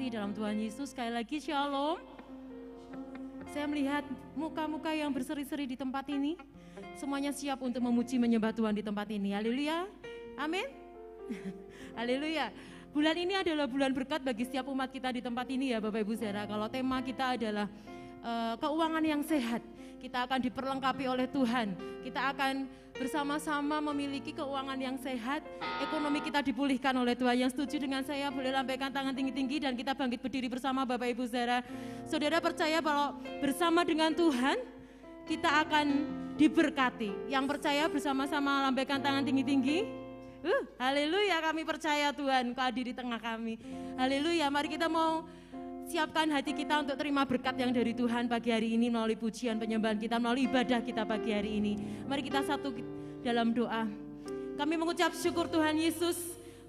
kasih dalam Tuhan Yesus. Sekali lagi shalom. Saya melihat muka-muka yang berseri-seri di tempat ini. Semuanya siap untuk memuji menyembah Tuhan di tempat ini. Haleluya. Amin. Haleluya. Bulan ini adalah bulan berkat bagi setiap umat kita di tempat ini ya Bapak Ibu Saudara. Kalau tema kita adalah keuangan yang sehat, kita akan diperlengkapi oleh Tuhan. Kita akan bersama-sama memiliki keuangan yang sehat, ekonomi kita dipulihkan oleh Tuhan. Yang setuju dengan saya boleh lambaikan tangan tinggi-tinggi dan kita bangkit berdiri bersama Bapak Ibu Saudara. Saudara percaya bahwa bersama dengan Tuhan kita akan diberkati. Yang percaya bersama-sama lambaikan tangan tinggi-tinggi. Haleluya, kami percaya Tuhan Kau hadir di tengah kami. Haleluya, mari kita mau siapkan hati kita untuk terima berkat yang dari Tuhan pagi hari ini melalui pujian penyembahan kita, melalui ibadah kita pagi hari ini. Mari kita satu dalam doa. Kami mengucap syukur Tuhan Yesus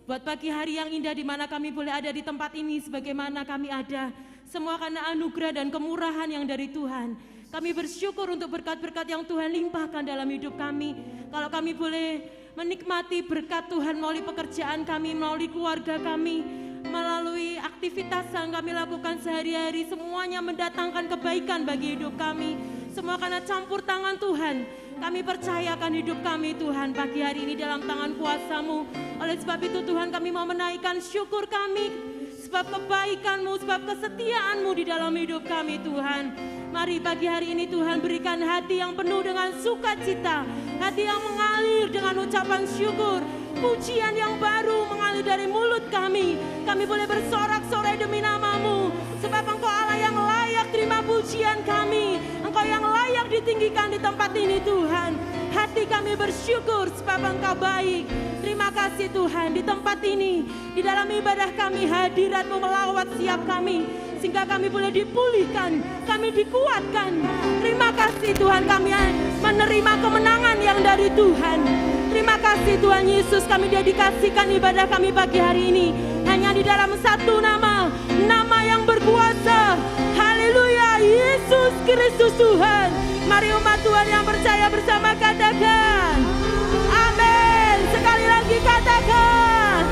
buat pagi hari yang indah di mana kami boleh ada di tempat ini sebagaimana kami ada. Semua karena anugerah dan kemurahan yang dari Tuhan. Kami bersyukur untuk berkat-berkat yang Tuhan limpahkan dalam hidup kami. Kalau kami boleh menikmati berkat Tuhan melalui pekerjaan kami, melalui keluarga kami, melalui aktivitas yang kami lakukan sehari-hari, semuanya mendatangkan kebaikan bagi hidup kami. Semua karena campur tangan Tuhan. Kami percayakan hidup kami Tuhan pagi hari ini dalam tangan kuasa-Mu. Oleh sebab itu Tuhan kami mau menaikkan syukur kami, sebab kebaikan-Mu, sebab kesetiaan-Mu di dalam hidup kami Tuhan. Mari pagi hari ini Tuhan berikan hati yang penuh dengan sukacita, hati yang mengalir dengan ucapan syukur, pujian yang baru mengalir dari mulut kami. Kami boleh bersorak-sorai demi nama-Mu, sebab Engkau Allah yang layak terima pujian kami. Engkau yang layak ditinggikan di tempat ini Tuhan. Hati kami bersyukur sebab Engkau baik. Terima kasih Tuhan di tempat ini, di dalam ibadah kami hadirat-Mu melawat setiap kami, sehingga kami boleh dipulihkan, kami dikuatkan. Terima kasih Tuhan, kami menerima kemenangan yang dari Tuhan. Terima kasih Tuhan Yesus, kami dedikasikan ibadah kami pagi hari ini hanya di dalam satu nama, nama yang berkuasa. Haleluya, Yesus Kristus Tuhan. Mari umat Tuhan yang percaya bersama katakan amin. Sekali lagi katakan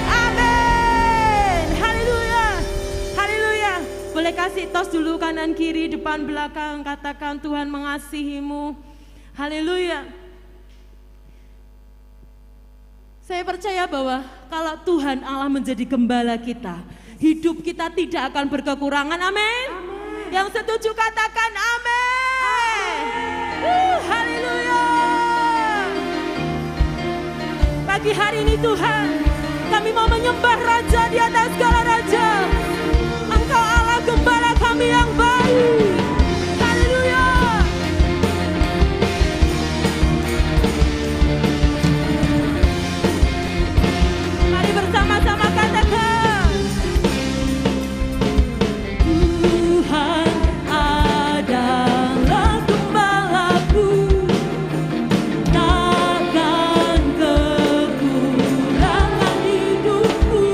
amin. Haleluya, haleluya. Boleh kasih tos dulu kanan kiri depan belakang, katakan Tuhan mengasihi-Mu. Haleluya. Saya percaya bahwa kalau Tuhan Allah menjadi gembala kita, hidup kita tidak akan berkekurangan. Amin. Yang setuju katakan amin. Haleluya. Pagi hari ini Tuhan, kami mau menyembah Raja di atas segala raja. Engkau Allah gembala kami yang baik. Haleluya. Mari bersama-sama katakan Tuhan adalah gembalaku, takkan kekurangan hidupku.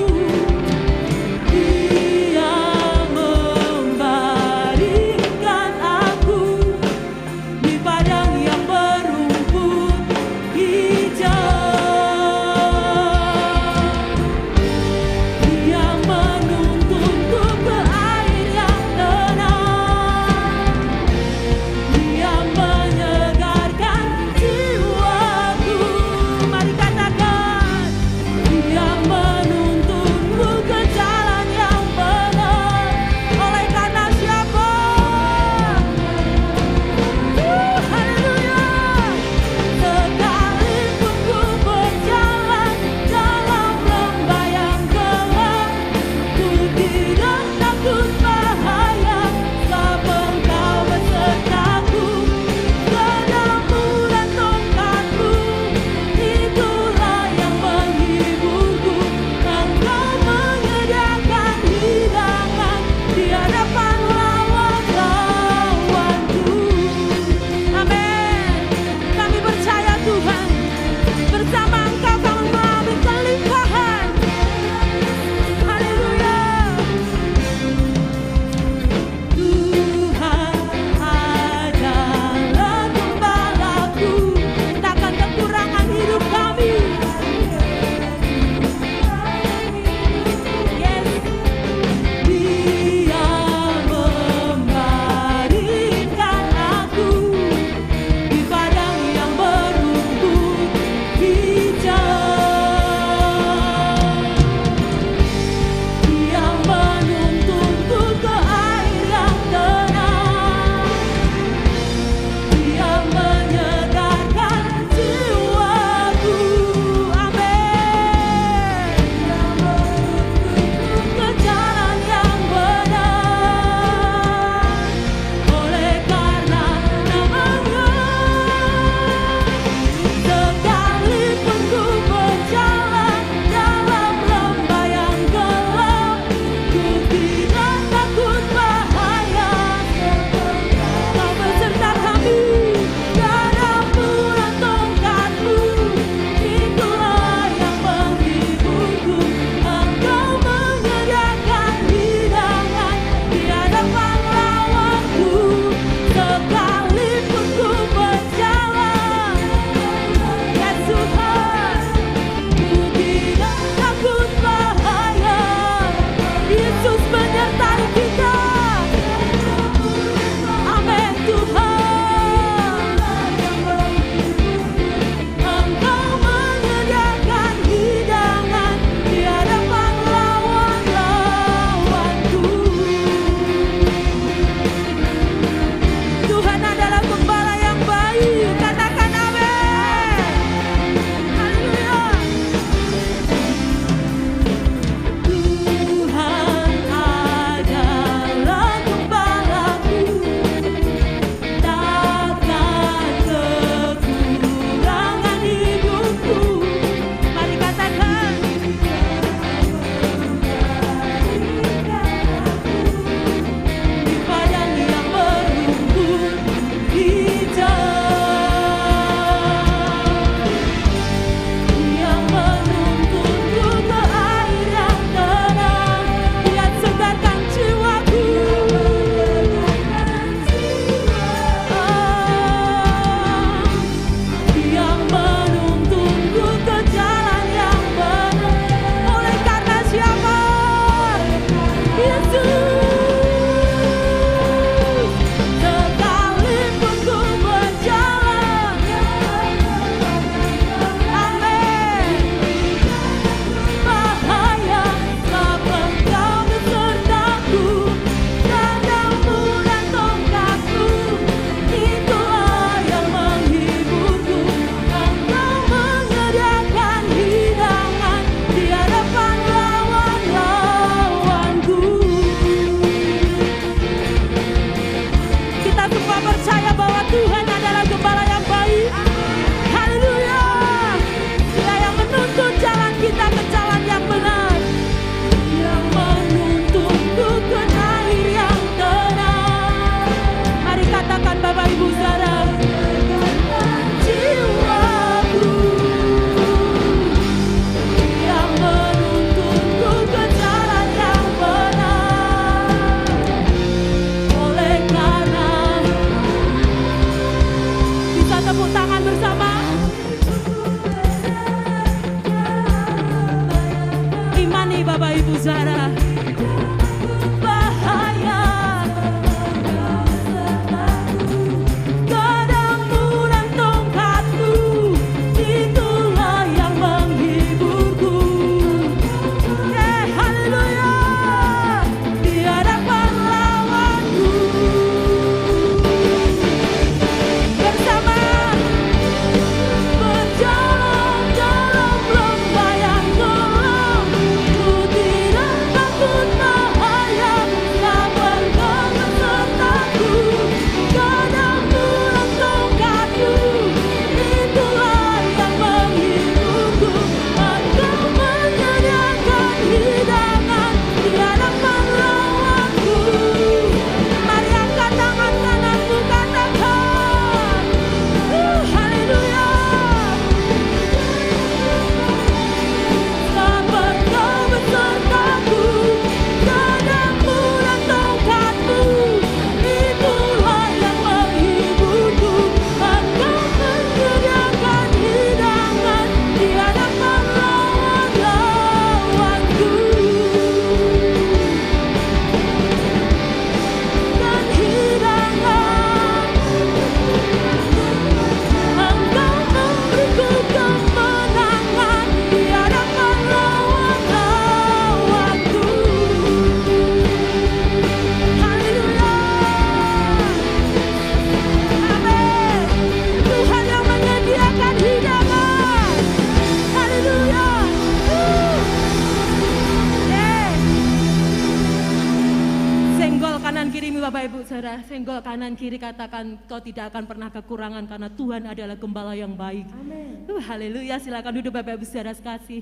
Bapak Ibu Saudara, senggol kanan kiri katakan kau tidak akan pernah kekurangan karena Tuhan adalah gembala yang baik. Amin. Haleluya, silakan duduk Bapak Ibu Saudara sekasih.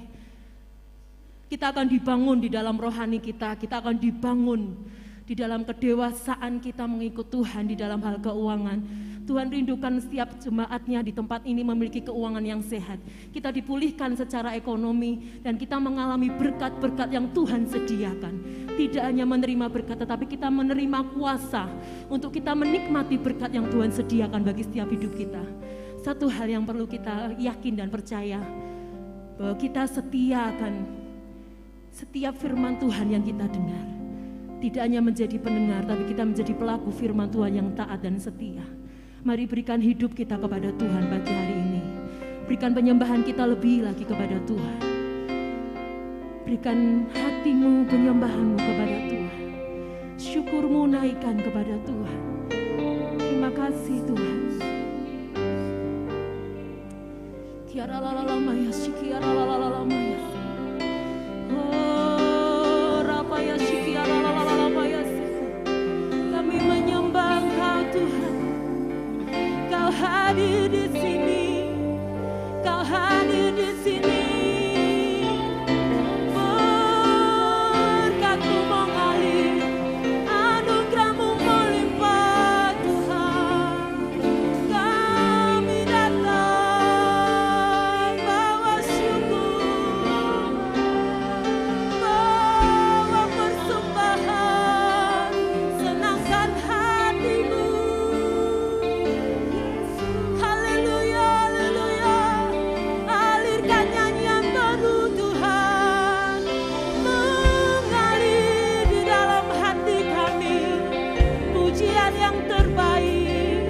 Kita akan dibangun di dalam rohani kita akan dibangun di dalam kedewasaan kita mengikut Tuhan di dalam hal keuangan. Tuhan rindukan setiap jemaatnya di tempat ini memiliki keuangan yang sehat. Kita dipulihkan secara ekonomi dan kita mengalami berkat-berkat yang Tuhan sediakan. Tidak hanya menerima berkat tetapi kita menerima kuasa untuk kita menikmati berkat yang Tuhan sediakan bagi setiap hidup kita. Satu hal yang perlu kita yakin dan percaya bahwa kita setia akan setiap firman Tuhan yang kita dengar. Tidak hanya menjadi pendengar tapi kita menjadi pelaku firman Tuhan yang taat dan setia. Mari berikan hidup kita kepada Tuhan pagi hari ini. Berikan penyembahan kita lebih lagi kepada Tuhan. Berikan hatimu, penyembahanmu kepada Tuhan. Syukurmu naikkan kepada Tuhan. Terima kasih Tuhan. Kiara lalamaya shikiara lalamaya. Oh, rapaya shikiara lalamaya. Kami menyembah Engkau Tuhan. Kau hadir di sini, Kau hadir di sini. Berkat-Mu mengalir, anugerah-Mu melimpah Tuhan. Kami datang bawa syukur, bawa persembahan, senangkan hati-Mu. Haleluya, haleluya. Alirkan nyanyian baru Tuhan, mengalir di dalam hati kami, pujian yang terbaik.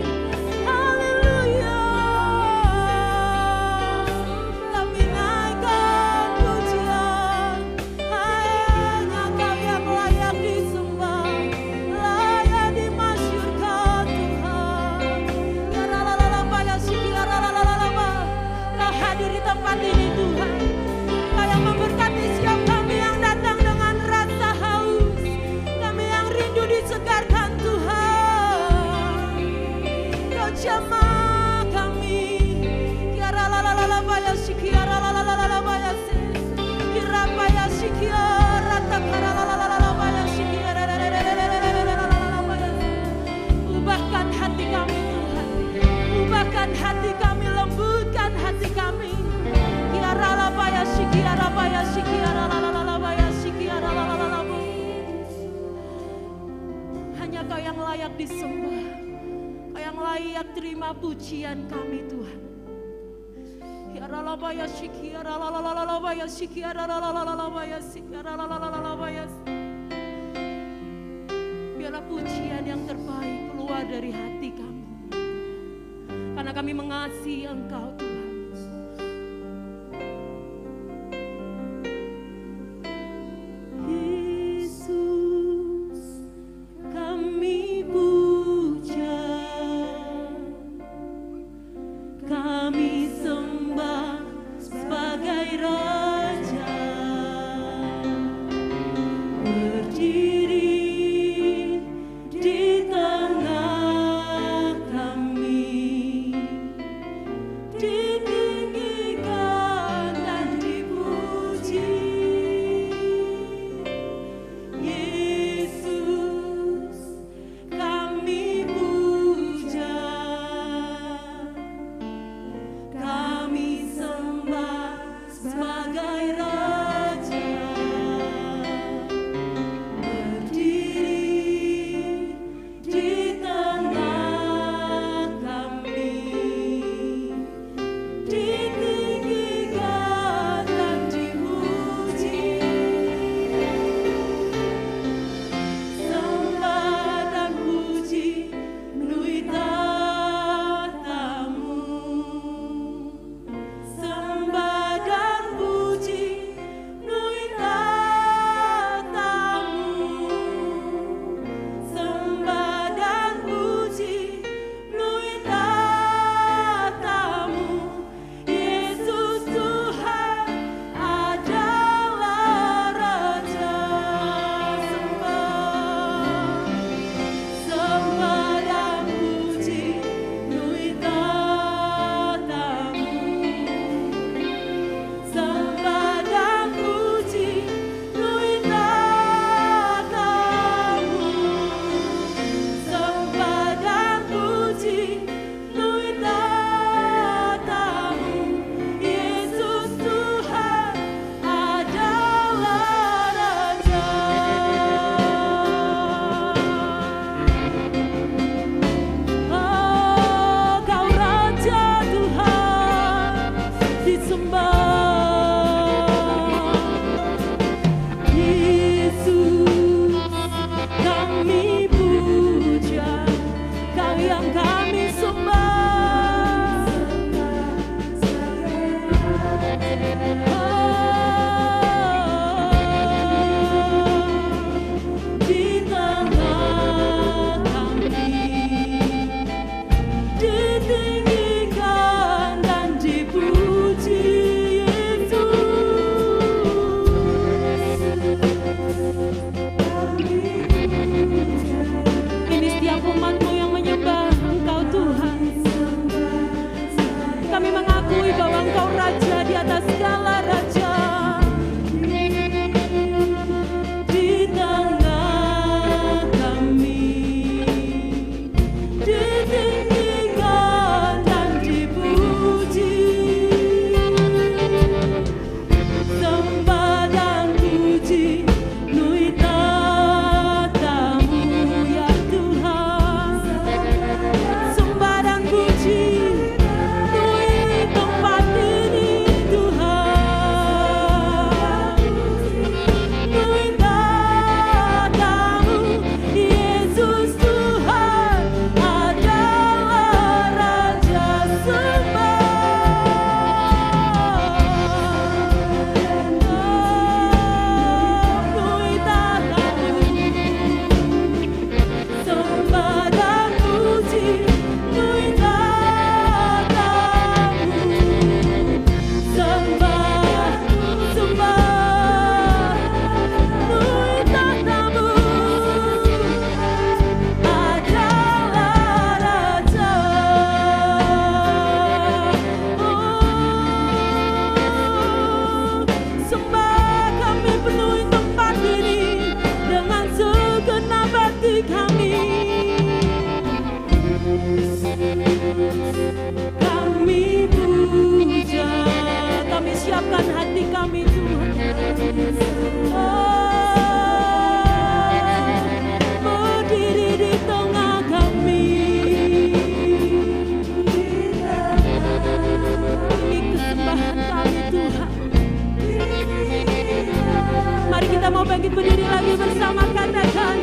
Haleluya. Kami naikkan pujian, hanya Kau yang layak disembah, layak dimasyurkan Tuhan. Kau hadir di tempat ini Tuhan. Kau yang memberkati setiap kami yang datang dengan rasa haus, kami yang rindu disegarkan Tuhan. Kau jamah kami. Kiara lalalabaya shikiara lalalabaya se. Kirapaya shikiara takara lalalabaya shikiara lalalabaya. Ubahkan hati kami Tuhan. Ubahkan hati kami, lembutkan hati kami. Kiara labaya shikiara baya shikiara lalalabaya shikiara lalalabaya. Hanya Kau yang layak disembah. Kau yang layak terima pujian kami Tuhan. Kiara labaya shikiara lalalabaya shikiara lalalabaya shikiara lalalabaya. Biarlah pujian yang terbaik keluar dari hati kami. Karena kami mengasihi Engkau Tuhan. Yesus, kami puja, kami sembah sebagai Raja. Berdiri di tengah kami, di kami. Kami puja, kami siapkan hati kami Tuhan. Berdiri di tengah kami. Ini kesembahan kami Tuhan. Mari kita mau bangkit berdiri lagi bersama, katakan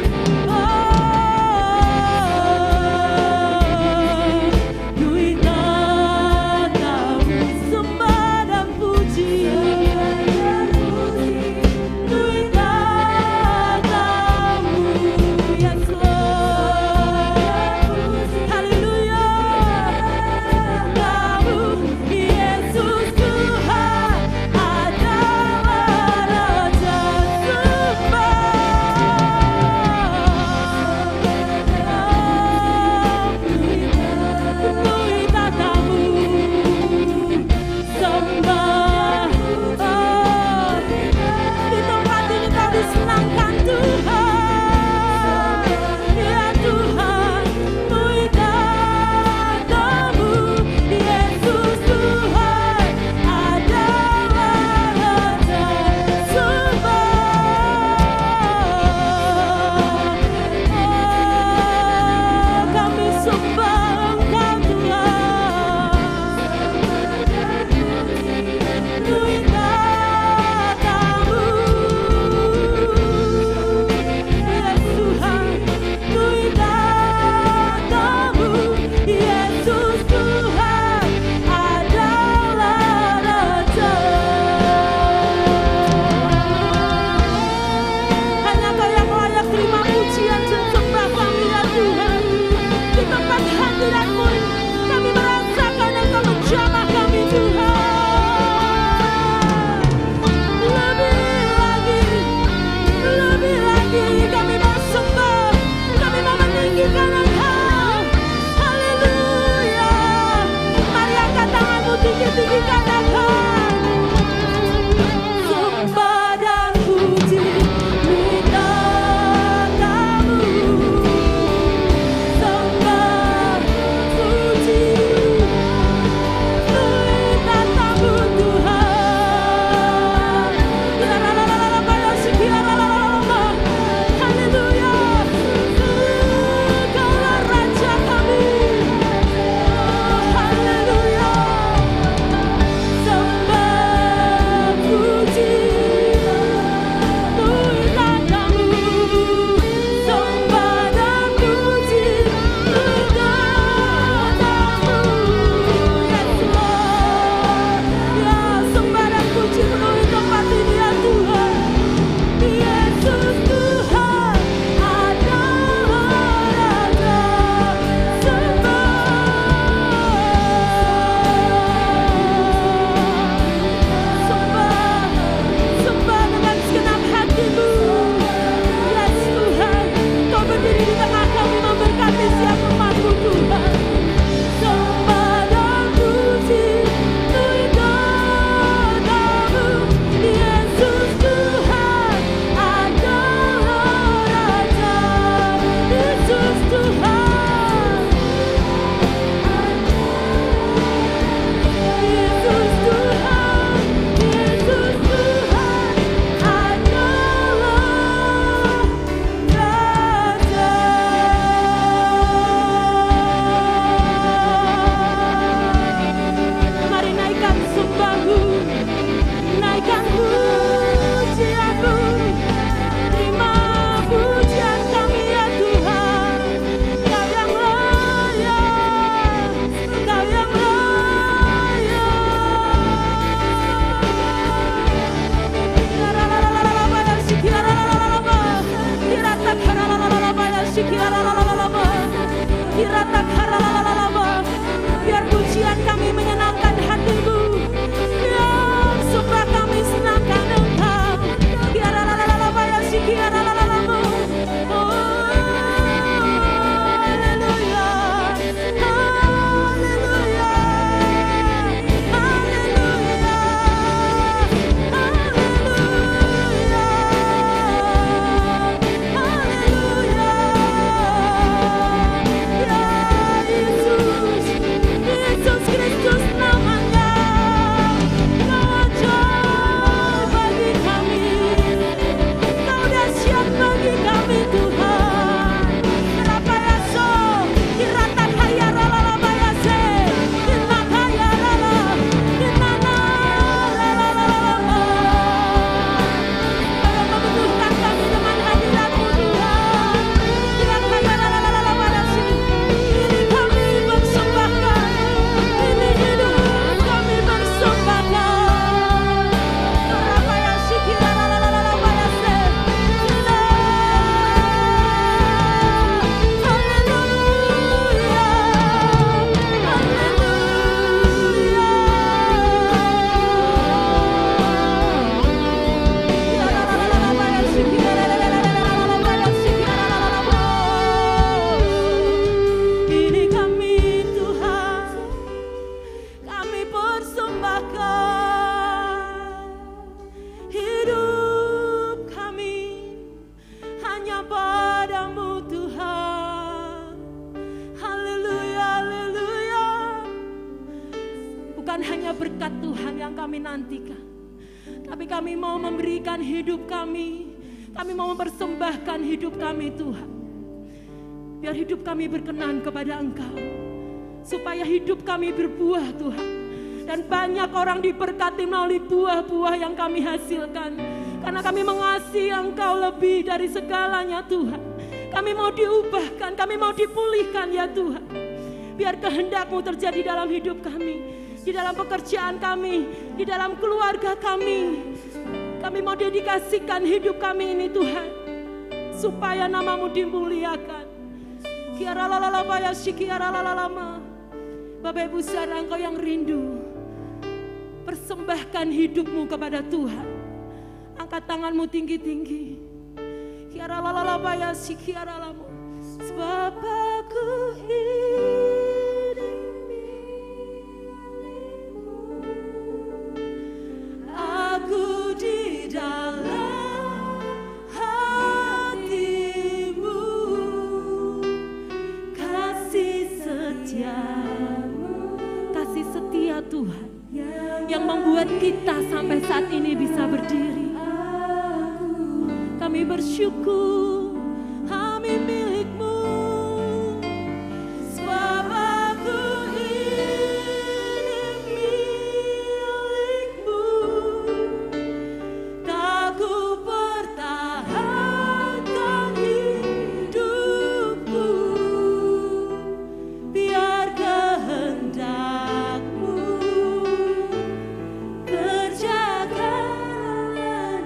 biar pujian kami menyenangkan hatimu, biar sembah kami senangkan Engkau. berkat Tuhan yang kami nantikan. Tapi kami mau memberikan hidup kami. Kami mau mempersembahkan hidup kami Tuhan. Biar hidup kami berkenan kepada Engkau. Supaya hidup kami berbuah Tuhan. Dan banyak orang diberkati melalui buah-buah yang kami hasilkan. Karena kami mengasihi Engkau lebih dari segalanya Tuhan. Kami mau diubahkan, kami mau dipulihkan ya Tuhan. Biar kehendak-Mu terjadi dalam hidup kami, di dalam pekerjaan kami, di dalam keluarga kami. Kami mau dedikasikan hidup kami ini Tuhan, supaya nama-Mu dimuliakan. Kiara lalala ya kiara lalalama. Bapak Ibu saudara, Engkau yang rindu, persembahkan hidup-Mu kepada Tuhan. Angkat tangan-Mu tinggi-tinggi. Kiara lalala ya kiara lama. Sebab aku hidup milik-Mu, aku di dalam hati-Mu, kasih setia-Mu, kasih setia Tuhan yang membuat kita sampai saat ini bisa berdiri. Kami bersyukur, kami milik-Mu. Sebab aku hidup milik-Mu, tak ku pertahankan hidupku, biar kehendak-Mu terjaga,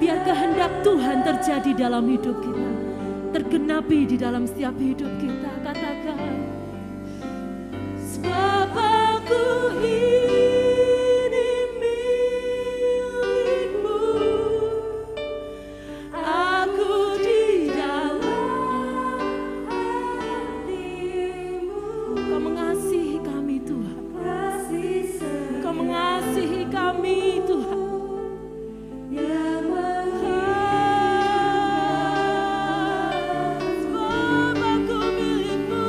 biar kehendak Tuhan terjadi dalam hidup kita, tergenapi di dalam setiap hidup kita. Katakan, sebab aku ini milik-Mu, aku di dalam hati-Mu. Kau mengasihi kami Tuhan, Kau mengasihi kami Tuhan. Sebab aku milik-Mu,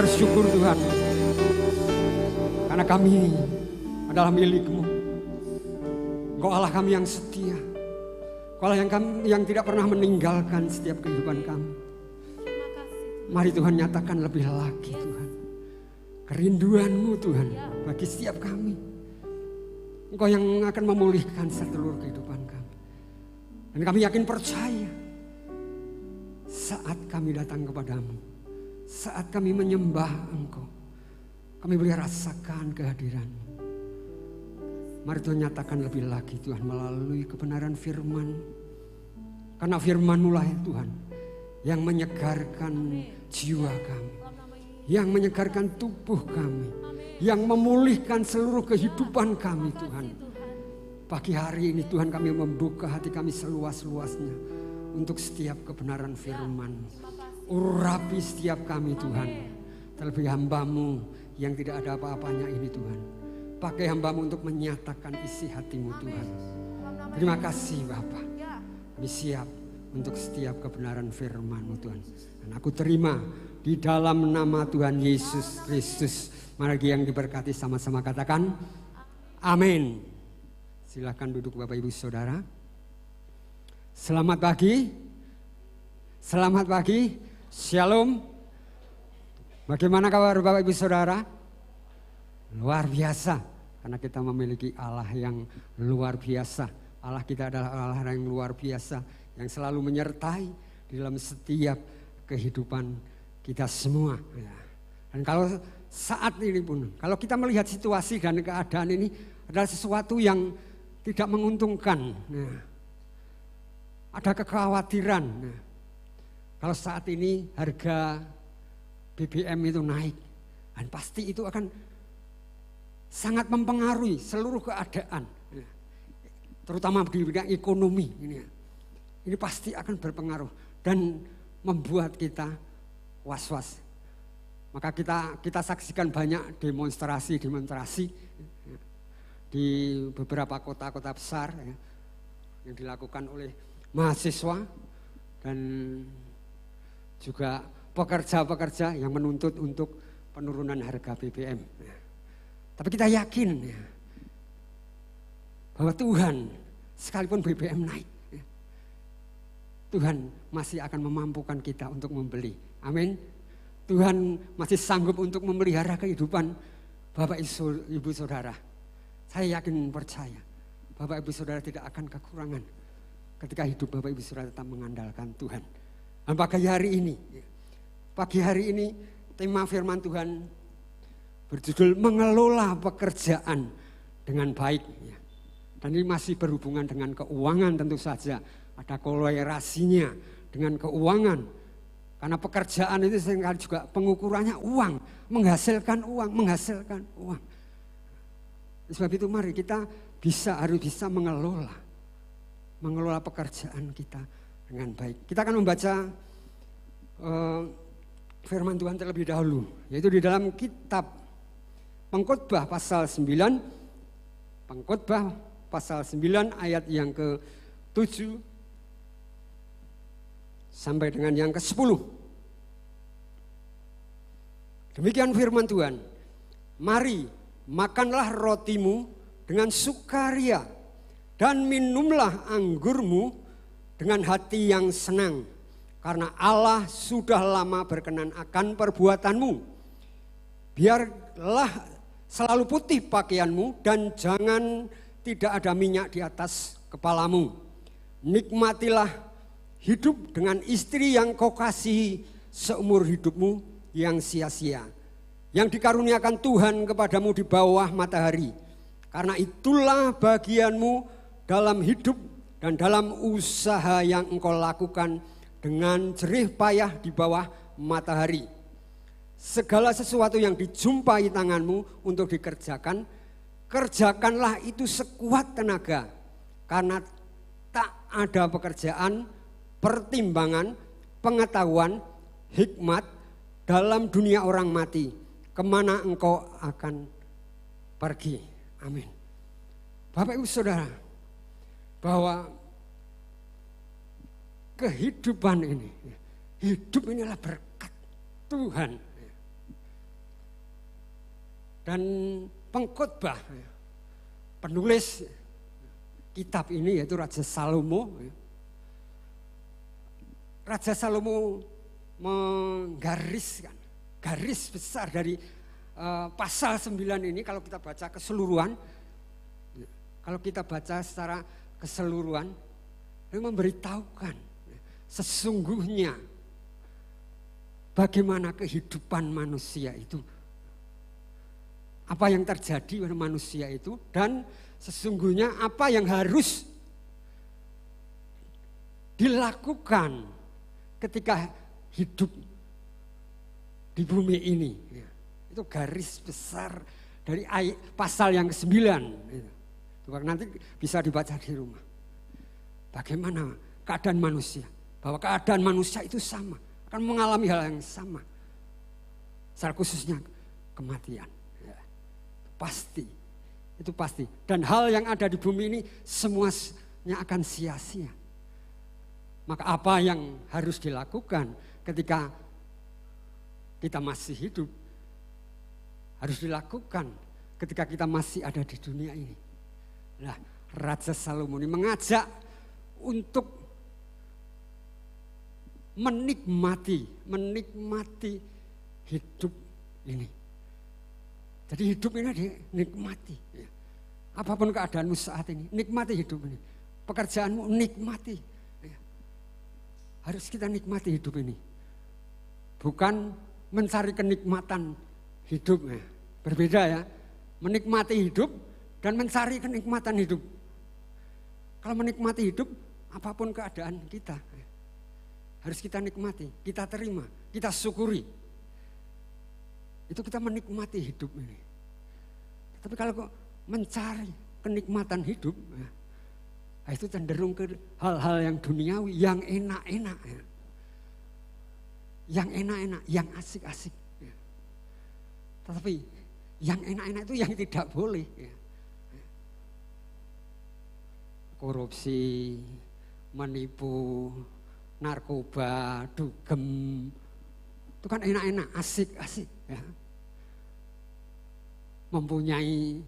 bersyukur Tuhan, karena kami adalah milik-Mu. Engkau Allah kami yang setia, Engkau Allah yang tidak pernah meninggalkan setiap kehidupan kami. Mari Tuhan nyatakan lebih lagi Tuhan, kerinduan-Mu Tuhan bagi setiap kami. Engkau yang akan memulihkan seluruh kehidupan kami. Dan kami yakin percaya, saat kami datang kepadamu, saat kami menyembah Engkau, kami boleh rasakan kehadiran-Mu. Mari Tuhan nyatakan lebih lagi Tuhan melalui kebenaran firman. Karena firman-Mu lah ya Tuhan yang menyegarkan jiwa kami, yang menyegarkan tubuh kami, yang memulihkan seluruh kehidupan kami Tuhan. Pagi hari ini Tuhan kami membuka hati kami seluas-luasnya untuk setiap kebenaran firman-Mu. Urapi setiap kami Tuhan, terlebih hamba-Mu yang tidak ada apa-apanya ini Tuhan. Pakai hamba-Mu untuk menyatakan isi hati-Mu Tuhan. Terima kasih Bapa. Kami siap untuk setiap kebenaran firman-Mu Tuhan. Dan aku terima di dalam nama Tuhan Yesus Kristus. Mari yang diberkati sama-sama katakan amin. Silakan duduk Bapak Ibu Saudara. Selamat pagi. Selamat pagi. Shalom. Bagaimana kabar Bapak Ibu Saudara? Luar biasa. Karena kita memiliki Allah yang luar biasa. Allah kita adalah Allah yang luar biasa, yang selalu menyertai di dalam setiap kehidupan kita semua. Dan kalau saat ini pun, kalau kita melihat situasi dan keadaan ini adalah sesuatu yang tidak menguntungkan. Ada kekhawatiran. Kalau saat ini harga BBM itu naik, dan pasti itu akan sangat mempengaruhi seluruh keadaan. Terutama di bidang ekonomi ini pasti akan berpengaruh dan membuat kita was-was. Maka kita saksikan banyak demonstrasi di beberapa kota-kota besar yang dilakukan oleh mahasiswa dan juga pekerja-pekerja yang menuntut untuk penurunan harga BBM. Tapi kita yakin bahwa Tuhan sekalipun BBM naik, Tuhan masih akan memampukan kita untuk membeli. Amin. Tuhan masih sanggup untuk memelihara kehidupan Bapak Ibu Saudara. Saya yakin percaya Bapak Ibu Saudara tidak akan kekurangan ketika hidup Bapak Ibu Saudara tetap mengandalkan Tuhan. Dan pagi hari ini tema firman Tuhan berjudul mengelola pekerjaan dengan baik. Dan ini masih berhubungan dengan keuangan tentu saja. Ada kolerasinya dengan keuangan. Karena pekerjaan itu seringkali juga pengukurannya uang. Menghasilkan uang. Sebab itu mari kita harus bisa mengelola pekerjaan kita dengan baik. Kita akan membaca firman Tuhan terlebih dahulu. Yaitu di dalam kitab Pengkhotbah pasal 9. Pengkhotbah pasal 9 ayat yang ke-7 sampai dengan yang ke-10. Demikian firman Tuhan. Mari makanlah rotimu dengan sukaria dan minumlah anggurmu dengan hati yang senang. Karena Allah sudah lama berkenan akan perbuatanmu. Biarlah selalu putih pakaianmu dan jangan tidak ada minyak di atas kepalamu. Nikmatilah hidup dengan istri yang kau kasihi seumur hidupmu yang sia-sia. Yang dikaruniakan Tuhan kepadamu di bawah matahari. Karena itulah bagianmu dalam hidup dan dalam usaha yang engkau lakukan dengan jerih payah di bawah matahari. Segala sesuatu yang dijumpai tanganmu untuk dikerjakan, kerjakanlah itu sekuat tenaga, karena tak ada pekerjaan, pertimbangan, pengetahuan, hikmat dalam dunia orang mati, kemana engkau akan pergi. Amin. Bapak Ibu Saudara, bahwa kehidupan ini, hidup inilah berkat Tuhan. Dan pengkhotbah, penulis kitab ini yaitu Raja Salomo. Raja Salomo menggariskan, garis besar dari pasal 9 ini kalau kita baca keseluruhan, kalau kita baca secara keseluruhan, dia memberitahukan sesungguhnya bagaimana kehidupan manusia itu. Apa yang terjadi pada manusia itu dan sesungguhnya apa yang harus dilakukan ketika hidup di bumi ini. Itu garis besar dari pasal yang ke-9. Nanti bisa dibaca di rumah. Bagaimana keadaan manusia. Bahwa keadaan manusia itu sama. Akan mengalami hal yang sama. Secara khususnya kematian. Pasti, itu pasti. Dan hal yang ada di bumi ini semuanya akan sia-sia. Maka apa yang harus dilakukan ketika kita masih hidup, harus dilakukan ketika kita masih ada di dunia ini. Nah, Raja Salomo ini mengajak untuk menikmati hidup ini. Jadi hidup ini dinikmati. Apapun keadaanmu saat ini, nikmati hidup ini. Pekerjaanmu nikmati. Harus kita nikmati hidup ini. Bukan mencari kenikmatan hidup. Berbeda ya. Menikmati hidup dan mencari kenikmatan hidup. Kalau menikmati hidup, apapun keadaan kita. Harus kita nikmati, kita terima, kita syukuri. Itu kita menikmati hidup ini. Tapi kalau mencari kenikmatan hidup, itu cenderung ke hal-hal yang duniawi, yang enak-enak. Yang enak-enak, yang asik-asik. Tetapi yang enak-enak itu yang tidak boleh. Korupsi, menipu, narkoba, dugem, itu kan enak-enak, asik-asik. Ya. Mempunyai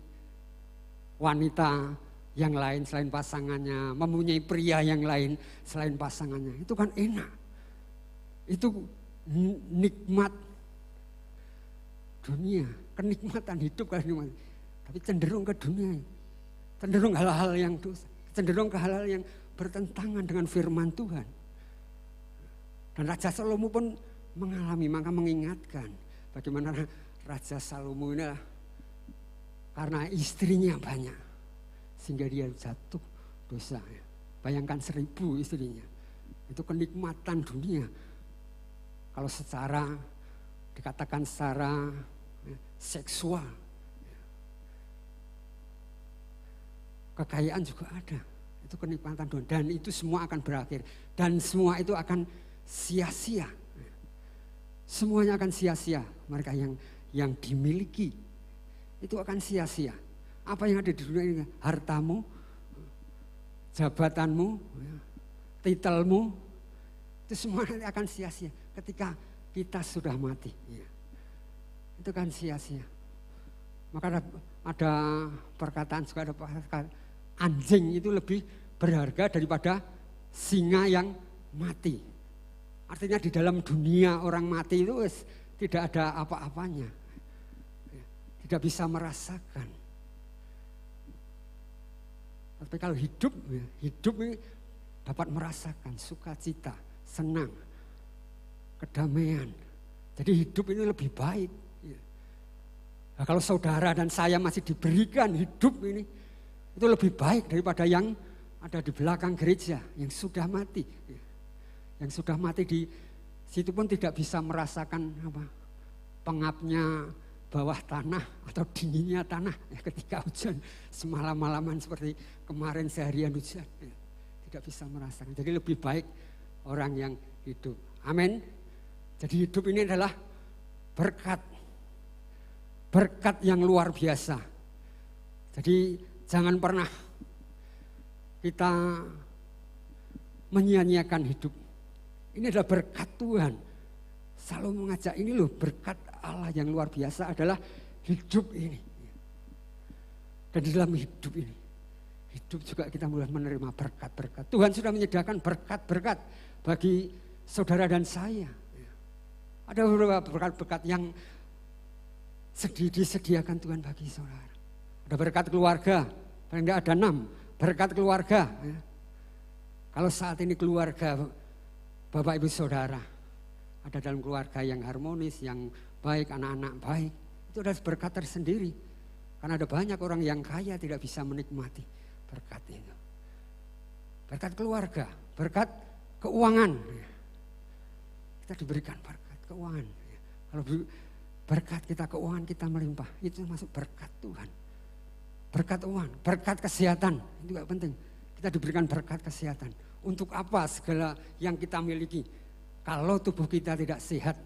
wanita yang lain selain pasangannya, mempunyai pria yang lain selain pasangannya, itu kan enak. Itu nikmat dunia, kenikmatan hidup kan nikmat. Tapi cenderung ke dunia, cenderung hal-hal yang dosa, cenderung ke hal-hal yang bertentangan dengan firman Tuhan. Dan Raja Salomo pun mengalami, maka mengingatkan bagaimana Raja Salomo ini karena istrinya banyak sehingga dia jatuh dosa. Bayangkan 1000 istrinya, itu kenikmatan dunia. Kalau dikatakan secara seksual, kekayaan juga ada, itu kenikmatan dunia. Dan itu semua akan berakhir dan semua itu akan sia-sia. Semuanya akan sia-sia. Mereka yang dimiliki itu akan sia-sia. Apa yang ada di dunia ini? Hartamu, jabatanmu, titelmu, itu semua nanti akan sia-sia. Ketika kita sudah mati, itu kan sia-sia. Maka ada perkataan juga, ada perkataan, anjing itu lebih berharga daripada singa yang mati. Artinya di dalam dunia orang mati itu tidak ada apa-apanya. Tidak bisa merasakan. Tapi kalau hidup ini dapat merasakan sukacita, senang, kedamaian. Jadi hidup ini lebih baik. Nah, kalau saudara dan saya masih diberikan hidup ini, itu lebih baik daripada yang ada di belakang gereja yang sudah mati. Yang sudah mati di situ pun tidak bisa merasakan pengapnya bawah tanah atau dinginnya tanah ketika hujan semalam-malaman seperti kemarin seharian hujan. Tidak bisa merasakan. Jadi lebih baik orang yang hidup. Amin. Jadi hidup ini adalah berkat. Berkat yang luar biasa. Jadi jangan pernah kita menyia-nyiakan hidup. Ini adalah berkat Tuhan. Salomo mengajak ini loh, berkat Allah yang luar biasa adalah hidup ini. Dan di dalam hidup ini, hidup juga kita mulai menerima berkat-berkat. Tuhan sudah menyediakan berkat-berkat bagi saudara dan saya. Ada beberapa berkat-berkat yang disediakan Tuhan bagi saudara. Ada berkat keluarga, paling tidak ada 6 berkat keluarga. Kalau saat ini keluarga Bapak Ibu Saudara ada dalam keluarga yang harmonis, yang baik, anak-anak baik, itu adalah berkat tersendiri. Karena ada banyak orang yang kaya tidak bisa menikmati berkat itu. Berkat keluarga, berkat keuangan. Kita diberikan berkat keuangan. Kalau berkat kita keuangan kita melimpah, itu masuk berkat Tuhan. Berkat uang, berkat kesehatan, itu juga penting. Kita diberikan berkat kesehatan. Untuk apa segala yang kita miliki? Kalau tubuh kita tidak sehat,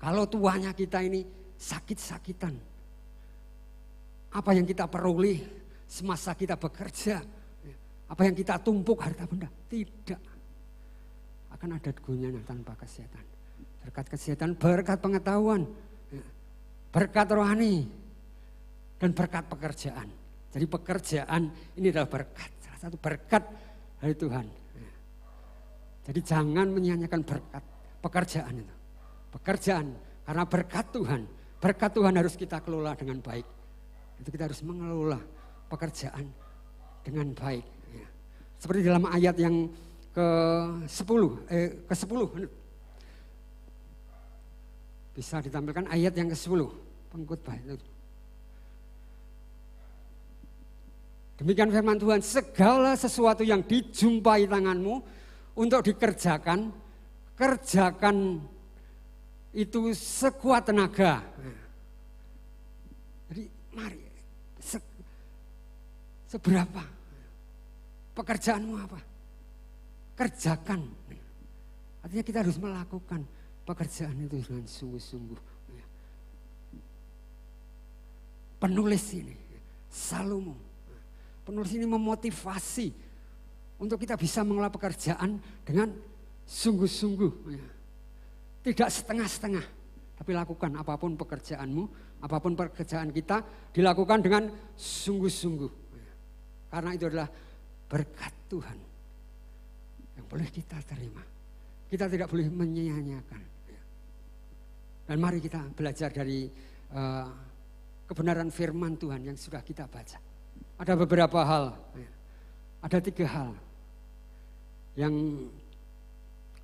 kalau tuanya kita ini sakit-sakitan, apa yang kita peroleh semasa kita bekerja, apa yang kita tumpuk harta benda, tidak akan ada gunanya tanpa kesehatan. Berkat kesehatan, berkat pengetahuan, berkat rohani, dan berkat pekerjaan. Jadi pekerjaan ini adalah berkat, salah satu berkat dari Tuhan. Jadi jangan menyia-nyiakan berkat pekerjaan itu. Pekerjaan karena berkat Tuhan harus kita kelola dengan baik. Itu kita harus mengelola pekerjaan dengan baik. Seperti dalam ayat yang ke-10. Bisa ditampilkan ayat yang ke-10. Pengkhotbah itu. Demikian firman Tuhan, segala sesuatu yang dijumpai tanganmu untuk dikerjakan, kerjakan itu sekuat tenaga. Jadi mari, seberapa pekerjaanmu apa? Kerjakan. Artinya kita harus melakukan pekerjaan itu dengan sungguh-sungguh. Penulis ini, Salomo. Penulis ini memotivasi untuk kita bisa mengelola pekerjaan dengan sungguh-sungguh. Tidak setengah-setengah, tapi lakukan apapun pekerjaanmu, apapun pekerjaan kita, dilakukan dengan sungguh-sungguh. Karena itu adalah berkat Tuhan yang boleh kita terima. Kita tidak boleh menyia-nyiakan. Dan mari kita belajar dari kebenaran firman Tuhan yang sudah kita baca. Ada beberapa hal, ada 3 hal yang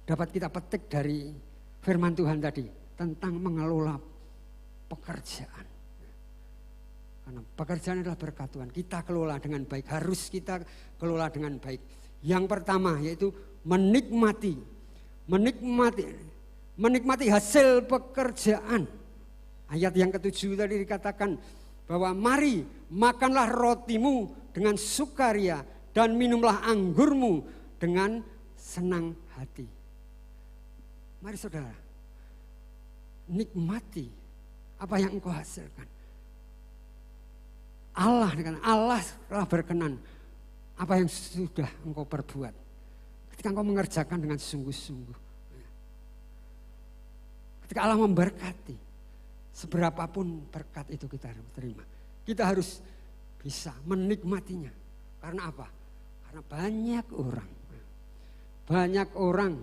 dapat kita petik dari firman Tuhan tadi tentang mengelola pekerjaan. Karena pekerjaan adalah berkat Tuhan, kita kelola dengan baik, harus kita kelola dengan baik. Yang pertama yaitu menikmati hasil pekerjaan. Ayat yang ke-7 tadi dikatakan bahwa mari makanlah rotimu dengan sukaria dan minumlah anggurmu dengan senang hati. Mari saudara, nikmati apa yang engkau hasilkan. Allah telah berkenan apa yang sudah engkau perbuat. Ketika engkau mengerjakan dengan sungguh-sungguh. Ketika Allah memberkati, seberapapun berkat itu kita harus terima. Kita harus bisa menikmatinya. Karena apa? Karena banyak orang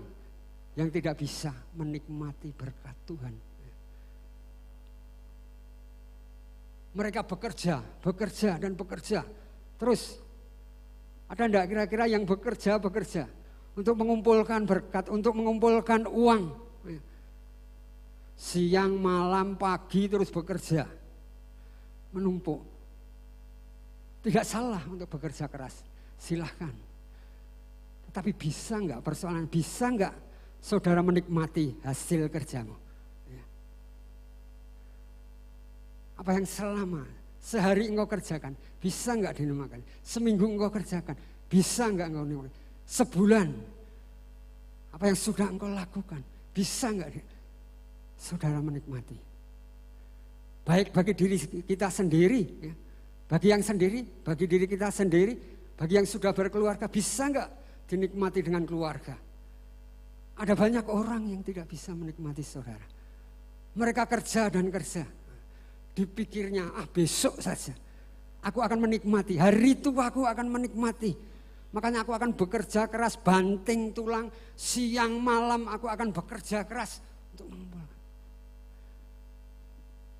yang tidak bisa menikmati berkat Tuhan. Mereka bekerja. Terus ada enggak kira-kira yang bekerja untuk mengumpulkan berkat, untuk mengumpulkan uang. Siang, malam, pagi terus bekerja. Menumpuk. Tidak salah untuk bekerja keras. Silahkan. Tetapi bisa enggak persoalan, bisa enggak saudara menikmati hasil kerjamu? Apa yang selama sehari engkau kerjakan, bisa enggak dinikmati? Seminggu engkau kerjakan, bisa enggak engkau nikmati? Sebulan, apa yang sudah engkau lakukan, bisa enggak saudara menikmati? Baik bagi diri kita sendiri, ya. Bagi diri kita sendiri, bagi yang sudah berkeluarga, bisa enggak dinikmati dengan keluarga? Ada banyak orang yang tidak bisa menikmati saudara. Mereka kerja dan kerja. dipikirnya, besok saja. Aku akan menikmati, hari tua aku akan menikmati. Makanya aku akan bekerja keras, banting tulang, siang malam aku akan bekerja keras untuk mengumpulkan.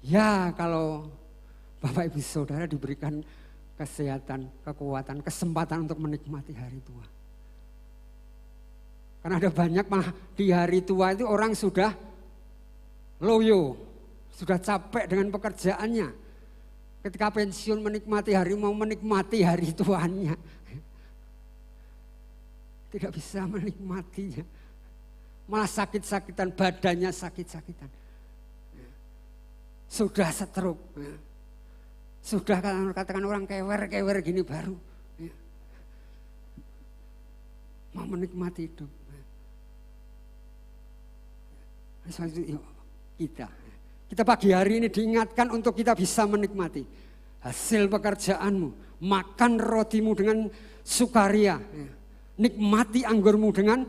Ya kalau Bapak Ibu Saudara diberikan kesehatan, kekuatan, kesempatan untuk menikmati hari tua. Karena ada banyak malah di hari tua itu orang sudah loyo, sudah capek dengan pekerjaannya. Ketika pensiun menikmati hari, mau menikmati hari tuanya. Tidak bisa menikmatinya. Malah sakit-sakitan, badannya sakit-sakitan. Sudah stroke. Sudah katakan orang kewer-kewer gini baru. Mau menikmati hidup. Soal itu yuk, kita pagi hari ini diingatkan untuk kita bisa menikmati hasil pekerjaanmu. Makan rotimu dengan sukaria. Nikmati anggurmu dengan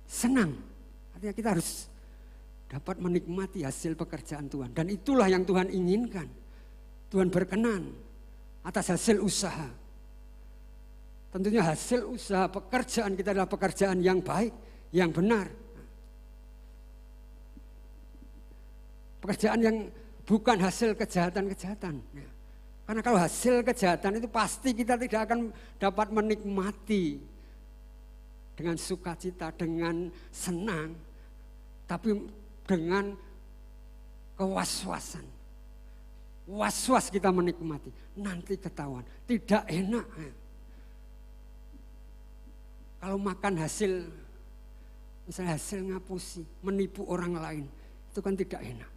senang. Artinya kita harus dapat menikmati hasil pekerjaan Tuhan. Dan itulah yang Tuhan inginkan. Tuhan berkenan atas hasil usaha. Tentunya hasil usaha pekerjaan kita adalah pekerjaan yang baik, yang benar. Pekerjaan yang bukan hasil kejahatan-kejahatan. Karena kalau hasil kejahatan itu pasti kita tidak akan dapat menikmati dengan sukacita, dengan senang, tapi dengan kewas-wasan. Was-was kita menikmati, nanti ketahuan, tidak enak. Kalau makan hasil, misalnya hasil ngapusi, menipu orang lain, itu kan tidak enak.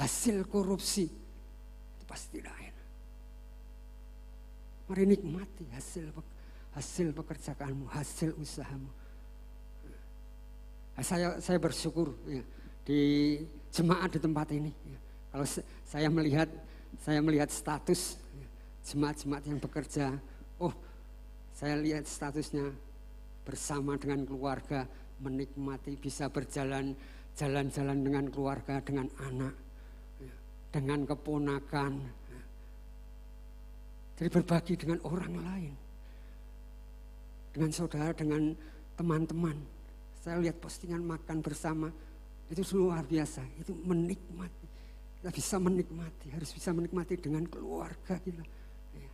Hasil korupsi, itu pasti tidak enak. Mari nikmati hasil pekerjaanmu, hasil usahamu. Saya bersyukur ya, di jemaat di tempat ini. Ya. Kalau saya melihat status ya, jemaat-jemaat yang bekerja, saya lihat statusnya bersama dengan keluarga, menikmati, bisa jalan-jalan dengan keluarga, dengan anak, ya, dengan keponakan. Ya. Jadi berbagi dengan orang lain. Dengan saudara, dengan teman-teman. Saya lihat postingan makan bersama, itu luar biasa. Itu menikmati. Kita bisa menikmati, harus bisa menikmati dengan keluarga kita. Ya.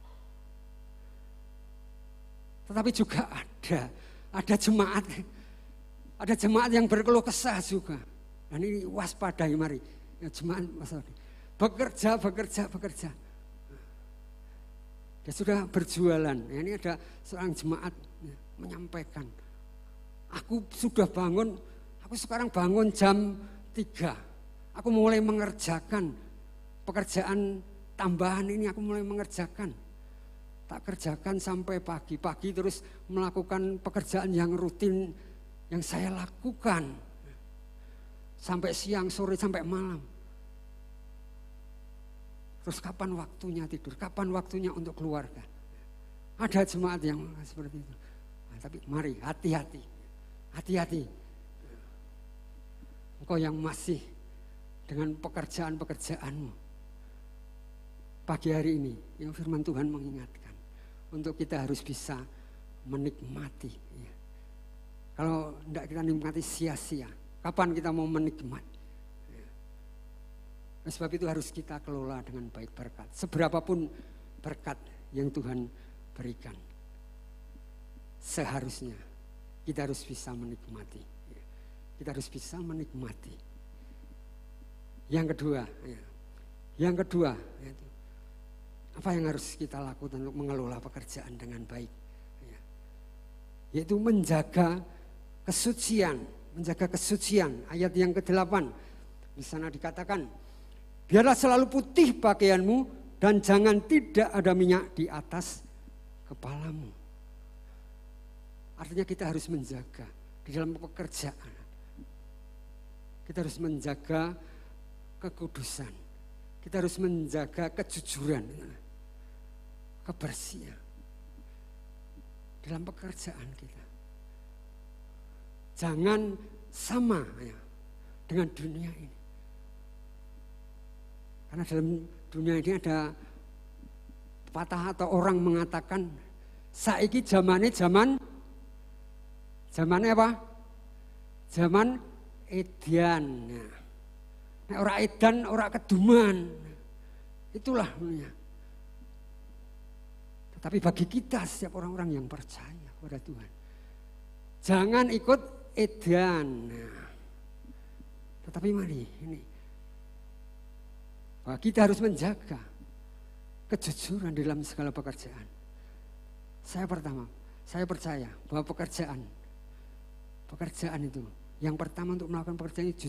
Tetapi juga ada jemaat yang berkeluh kesah juga. Dan ini waspadai mari. Ya, jemaat bekerja. Dia sudah berjualan. Ya, ini ada seorang jemaat ya, menyampaikan, aku sekarang bangun jam 3. Aku mulai mengerjakan pekerjaan tambahan ini, aku mulai mengerjakan. Tak kerjakan sampai pagi terus melakukan pekerjaan yang rutin yang saya lakukan. Sampai siang, sore, sampai malam. Terus kapan waktunya tidur, kapan waktunya untuk keluarga. Ada jemaat yang seperti itu. Nah, tapi mari hati-hati. Engkau yang masih dengan pekerjaan-pekerjaanmu. Pagi hari ini yang firman Tuhan mengingatkan. Untuk kita harus bisa menikmati. Ya. Kalau tidak kita nikmati sia-sia. Kapan kita mau menikmati? Sebab itu harus kita kelola dengan baik berkat. Seberapapun berkat yang Tuhan berikan. Seharusnya kita harus bisa menikmati. Kita harus bisa menikmati. Yang kedua, apa yang harus kita lakukan untuk mengelola pekerjaan dengan baik? Yaitu menjaga kesucian. Ayat yang ke-8. Di sana dikatakan, biarlah selalu putih pakaianmu dan jangan tidak ada minyak di atas kepalamu. Artinya kita harus menjaga di dalam pekerjaan. Kita harus menjaga kekudusan. Kita harus menjaga kejujuran, kebersihan dalam pekerjaan kita. Jangan sama ya dengan dunia ini. Karena dalam dunia ini ada patah atau orang mengatakan saiki zamannya zamannya apa? Zaman edan. Nah, ora edan, ora keduman. Itulah dunia. Tetapi bagi kita setiap orang-orang yang percaya kepada Tuhan, jangan ikut edan. Nah, tetapi mari ini bahwa kita harus menjaga kejujuran dalam segala pekerjaan. Saya percaya bahwa pekerjaan itu yang pertama untuk melakukan pekerjaan itu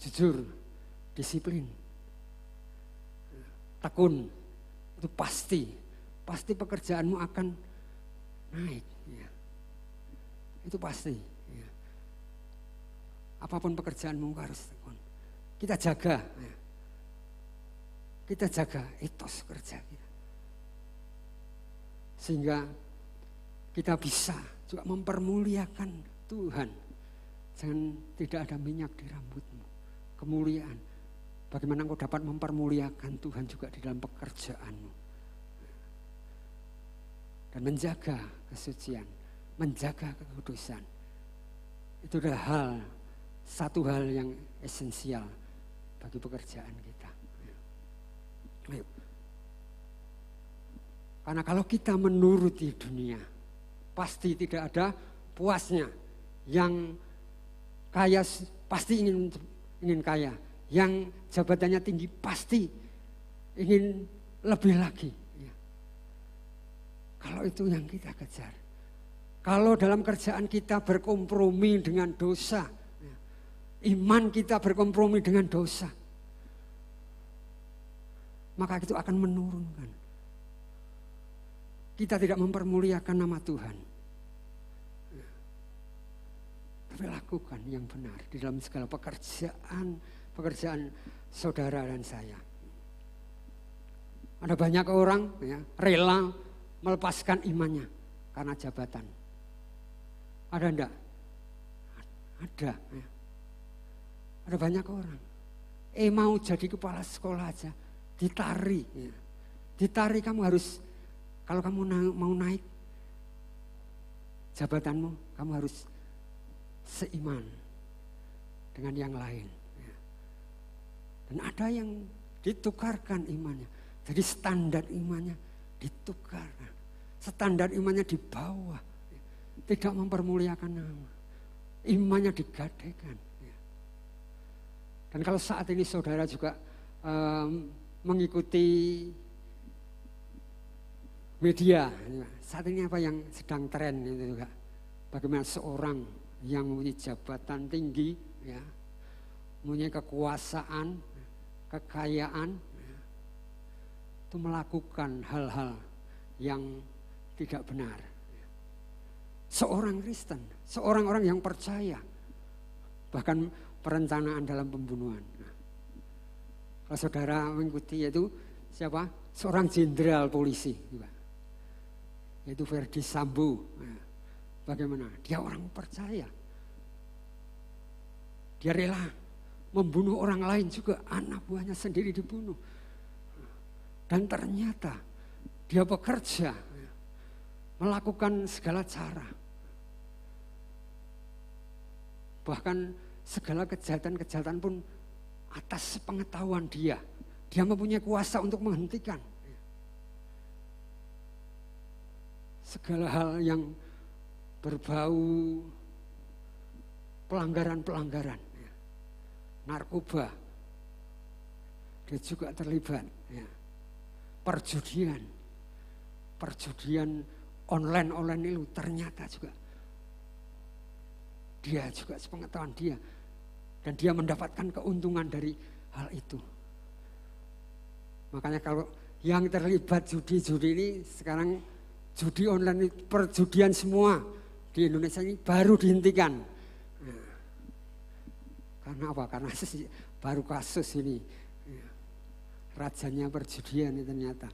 jujur, disiplin, tekun. Itu pasti pekerjaanmu akan naik. Ya. Itu pasti. Ya. Apapun pekerjaanmu harus tekun. Kita jaga. Ya. Kita jaga etos kerja kita. Sehingga kita bisa juga mempermuliakan Tuhan. Jangan tidak ada minyak di rambutmu. Kemuliaan. Bagaimana engkau dapat mempermuliakan Tuhan juga di dalam pekerjaanmu. Dan menjaga kesucian, menjaga kekudusan. Itu adalah satu hal yang esensial bagi pekerjaan kita. Ayo. Karena kalau kita menuruti dunia, pasti tidak ada puasnya. Yang kaya pasti ingin kaya. Yang jabatannya tinggi pasti ingin lebih lagi. Ya. Kalau itu yang kita kejar. Kalau dalam kerjaan kita berkompromi dengan dosa, ya, iman kita berkompromi dengan dosa, maka itu akan menurunkan. Kita tidak mempermuliakan nama Tuhan. Ya. Tapi lakukan yang benar di dalam segala pekerjaan saudara dan saya. Ada banyak orang ya, rela melepaskan imannya karena jabatan. Ada enggak? Ada. Ya. Ada banyak orang. Mau jadi kepala sekolah aja ditari. Ya. Ditari kamu harus, kalau kamu mau naik jabatanmu, kamu harus seiman dengan yang lain. Dan ada yang ditukarkan imannya. Jadi standar imannya ditukarkan. Standar imannya di bawah. Tidak mempermuliakan nama. Imannya digadaikan. Dan kalau saat ini saudara juga mengikuti media. Saat ini apa yang sedang tren itu juga. Bagaimana seorang yang mempunyai jabatan tinggi, ya, mempunyai kekuasaan, kekayaan, itu melakukan hal-hal yang tidak benar. Seorang Kristen, seorang orang yang percaya, bahkan perencanaan dalam pembunuhan. Kalau saudara mengikuti yaitu siapa? Seorang jenderal polisi, yaitu Verdi Sambo. Bagaimana? Dia orang percaya, dia rela membunuh orang lain juga, anak buahnya sendiri dibunuh. Dan ternyata dia bekerja, melakukan segala cara. Bahkan segala kejahatan-kejahatan pun atas pengetahuan dia. Dia mempunyai kuasa untuk menghentikan segala hal yang berbau pelanggaran-pelanggaran. Narkoba, dia juga terlibat. Ya. Perjudian online itu ternyata juga dia juga sepengetahuan dia, dan dia mendapatkan keuntungan dari hal itu. Makanya kalau yang terlibat judi ini sekarang judi online, perjudian semua di Indonesia ini baru dihentikan. Karena apa? Karena baru kasus ini. Rajanya perjudian ini ternyata.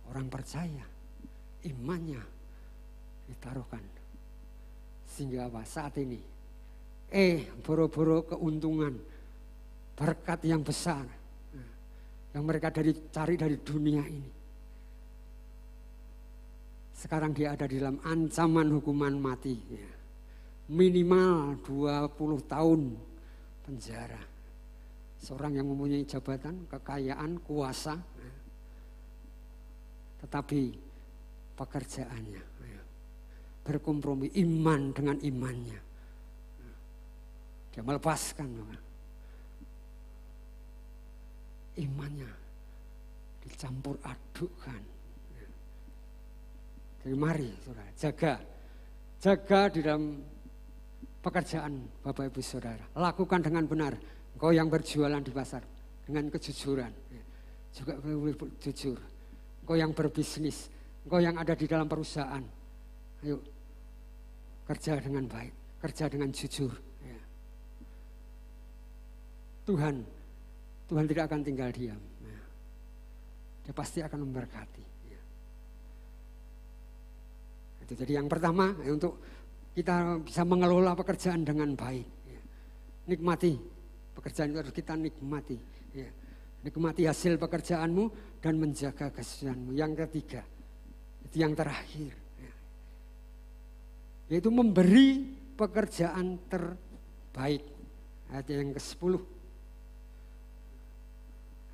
Orang percaya, imannya ditaruhkan. Sehingga apa? Saat ini, boro-boro keuntungan berkat yang besar yang mereka cari dari dunia ini. Sekarang dia ada di dalam ancaman hukuman mati. Minimal 20 tahun penjara. Seorang yang mempunyai jabatan, kekayaan, kuasa, tetapi pekerjaannya berkompromi iman dengan imannya. Dia melepaskan imannya, dicampur adukkan. Jadi mari saudara, jaga di dalam pekerjaan Bapak Ibu Saudara. Lakukan dengan benar. Engkau yang berjualan di pasar dengan kejujuran, juga boleh jujur. Engkau yang berbisnis, engkau yang ada di dalam perusahaan, ayo kerja dengan baik, kerja dengan jujur. Tuhan tidak akan tinggal diam. Dia pasti akan memberkati. Itu jadi yang pertama, untuk kita bisa mengelola pekerjaan dengan baik. Nikmati pekerjaan itu, harus kita nikmati. Nikmati hasil pekerjaanmu dan menjaga kesucianmu. Yang ketiga, itu yang terakhir, yaitu memberi pekerjaan terbaik. Ayat yang ke-10.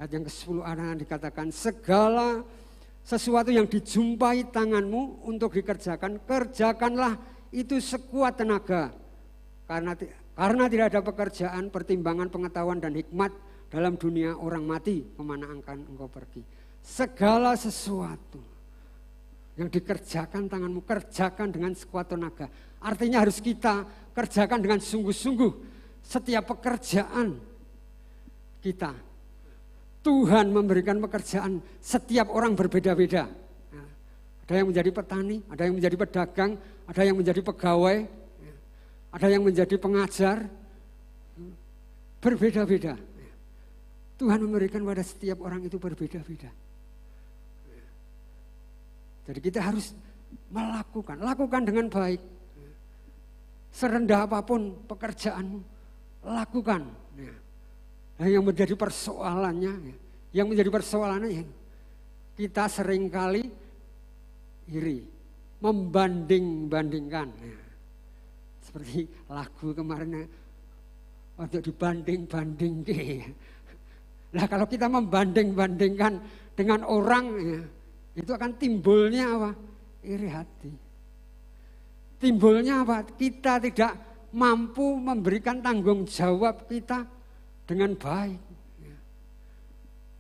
Ayat yang ke-10 ada dikatakan, segala sesuatu yang dijumpai tanganmu untuk dikerjakan, kerjakanlah itu sekuat tenaga. Karena tidak ada pekerjaan, pertimbangan, pengetahuan dan hikmat dalam dunia orang mati, kemana akan engkau pergi. Segala sesuatu yang dikerjakan tanganmu, kerjakan dengan sekuat tenaga. Artinya harus kita kerjakan dengan sungguh-sungguh. Setiap pekerjaan kita, Tuhan memberikan pekerjaan, setiap orang berbeda-beda. Ada yang menjadi petani, ada yang menjadi pedagang, ada yang menjadi pegawai, ada yang menjadi pengajar, berbeda-beda. Tuhan memberikan pada setiap orang itu berbeda-beda. Jadi kita harus lakukan dengan baik. Serendah apapun pekerjaanmu, lakukan. Nah, yang menjadi persoalannya, kita seringkali iri, membanding-bandingkan. Seperti lagu kemarin, untuk dibanding-bandingkan. Nah, kalau kita membanding-bandingkan dengan orang, itu akan timbulnya apa? Iri hati. Timbulnya apa? Kita tidak mampu memberikan tanggung jawab kita dengan baik.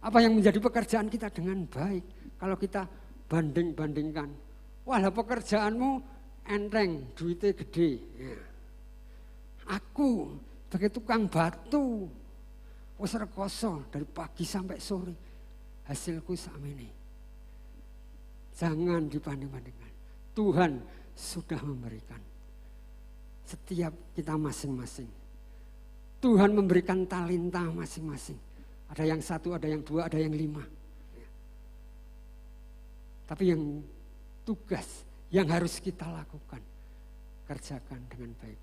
Apa yang menjadi pekerjaan kita dengan baik. Kalau kita banding-bandingkan, wah pekerjaanmu enteng, duitnya gede. Aku sebagai tukang batu, wis rekoso dari pagi sampai sore, hasilku sakmene. Jangan dibanding-bandingkan. Tuhan sudah memberikan setiap kita masing-masing. Tuhan memberikan talenta masing-masing. Ada yang 1, ada yang 2, ada yang 5. Tapi yang tugas yang harus kita lakukan, kerjakan dengan baik.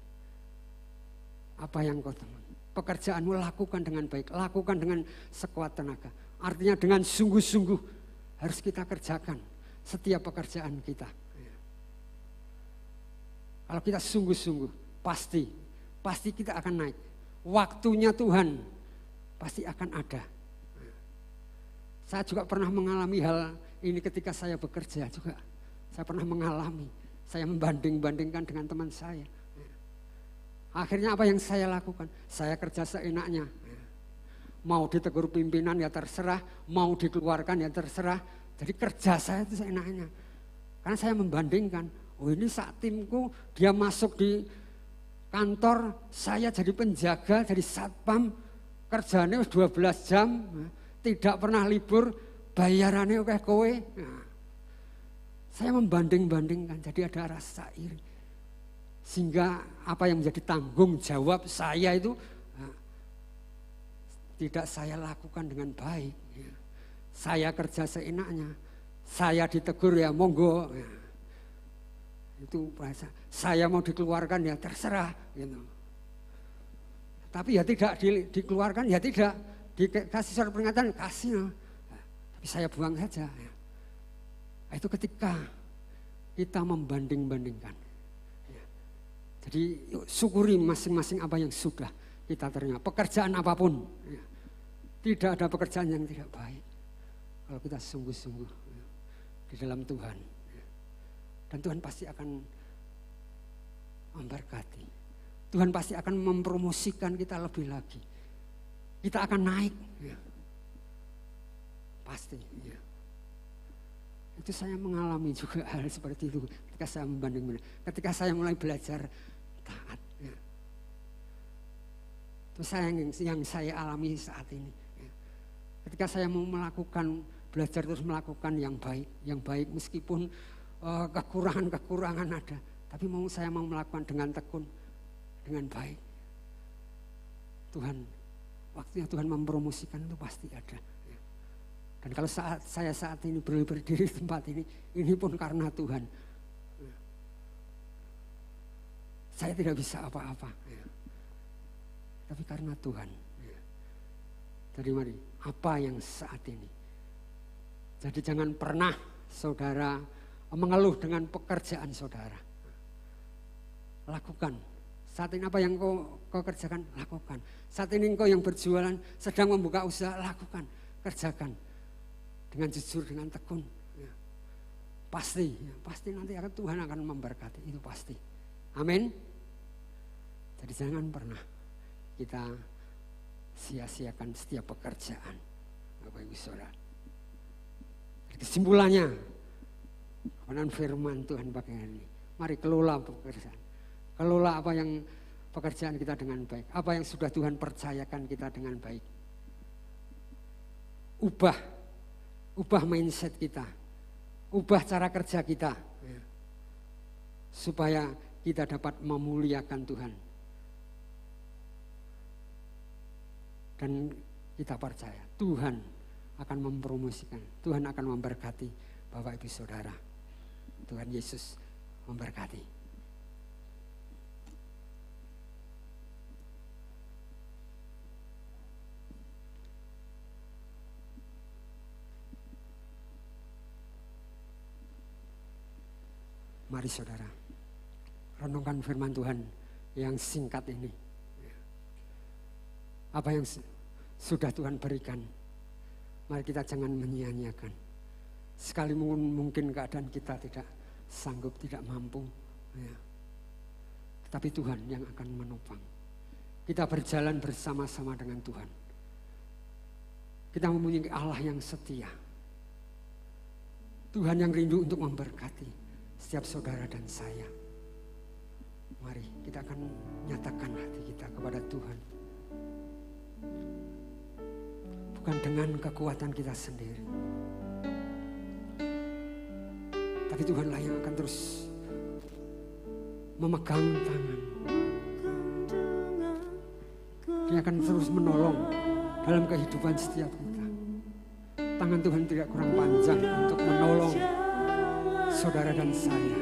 Apa yang kau temukan? Pekerjaanmu lakukan dengan baik, lakukan dengan sekuat tenaga. Artinya dengan sungguh-sungguh harus kita kerjakan setiap pekerjaan kita. Kalau kita sungguh-sungguh, pasti kita akan naik. Waktunya Tuhan pasti akan ada. Saya juga pernah mengalami hal ini ketika saya bekerja juga. Saya pernah mengalami, saya membanding-bandingkan dengan teman saya. Akhirnya apa yang saya lakukan? Saya kerja seenaknya. Mau ditegur pimpinan ya terserah, mau dikeluarkan ya terserah. Jadi kerja saya itu seenaknya. Karena saya membandingkan, oh ini saat timku dia masuk di kantor, saya jadi penjaga, jadi satpam, kerjanya 12 jam, tidak pernah libur, bayarannya oke kowe. Nah, saya membanding-bandingkan, jadi ada rasa iri. Sehingga apa yang menjadi tanggung jawab saya itu tidak saya lakukan dengan baik. Saya kerja seenaknya, saya ditegur ya monggo. Itu bahasa, saya mau dikeluarkan ya terserah. Gitu. Tapi ya tidak dikeluarkan, ya tidak dikasih surat peringatan, kasih. Tapi saya buang saja. Ya. Itu ketika kita membanding-bandingkan. Ya. Jadi yuk, syukuri masing-masing apa yang sudah kita terima. Pekerjaan apapun. Ya. Tidak ada pekerjaan yang tidak baik. Kalau kita sungguh-sungguh ya, di dalam Tuhan. Ya. Dan Tuhan pasti akan memberkati. Tuhan pasti akan mempromosikan kita lebih lagi. Kita akan naik. Ya. Pasti. Ya. Itu saya mengalami juga hal seperti itu ketika saya membanding-banding. Ketika saya mulai belajar taat. Ya. Itu yang saya alami saat ini. Ya. Ketika saya mau belajar terus melakukan yang baik meskipun kekurangan-kekurangan ada. Tapi saya mau melakukan dengan tekun. Dengan baik. Waktunya Tuhan mempromosikan itu pasti ada. Dan kalau saya saat ini berdiri di tempat ini pun karena Tuhan. Saya tidak bisa apa-apa. Tapi karena Tuhan. Jadi mari, apa yang saat ini. Jadi jangan pernah saudara mengeluh dengan pekerjaan saudara. Lakukan. Saat ini apa yang kau kerjakan, lakukan. Saat ini engkau yang berjualan, sedang membuka usaha, lakukan. Kerjakan. Dengan jujur, dengan tekun. Ya. Pasti nanti Tuhan akan memberkati, itu pasti. Amin. Jadi jangan pernah kita sia-siakan setiap pekerjaan. Bapak Ibu Saudara. Kesimpulannya, kebenaran firman Tuhan pakai ini. Mari kelola pekerjaan. Kelola apa yang pekerjaan kita dengan baik. Apa yang sudah Tuhan percayakan kita dengan baik. Ubah mindset kita. Ubah cara kerja kita. Ya. Supaya kita dapat memuliakan Tuhan. Dan kita percaya Tuhan akan mempromosikan. Tuhan akan memberkati Bapak Ibu Saudara. Tuhan Yesus memberkati. Mari saudara, renungkan firman Tuhan yang singkat ini. Apa yang sudah Tuhan berikan, mari kita jangan menyia-nyiakan. Sekalipun mungkin keadaan kita tidak sanggup, tidak mampu. Ya. Tetapi Tuhan yang akan menopang. Kita berjalan bersama-sama dengan Tuhan. Kita mempunyai Allah yang setia. Tuhan yang rindu untuk memberkati setiap saudara dan saya. Mari kita akan nyatakan hati kita kepada Tuhan. Bukan dengan kekuatan kita sendiri. Tapi Tuhanlah yang akan terus memegang tangan. Dia akan terus menolong dalam kehidupan setiap kita. Tangan Tuhan tidak kurang panjang untuk menolong saudara dan saya.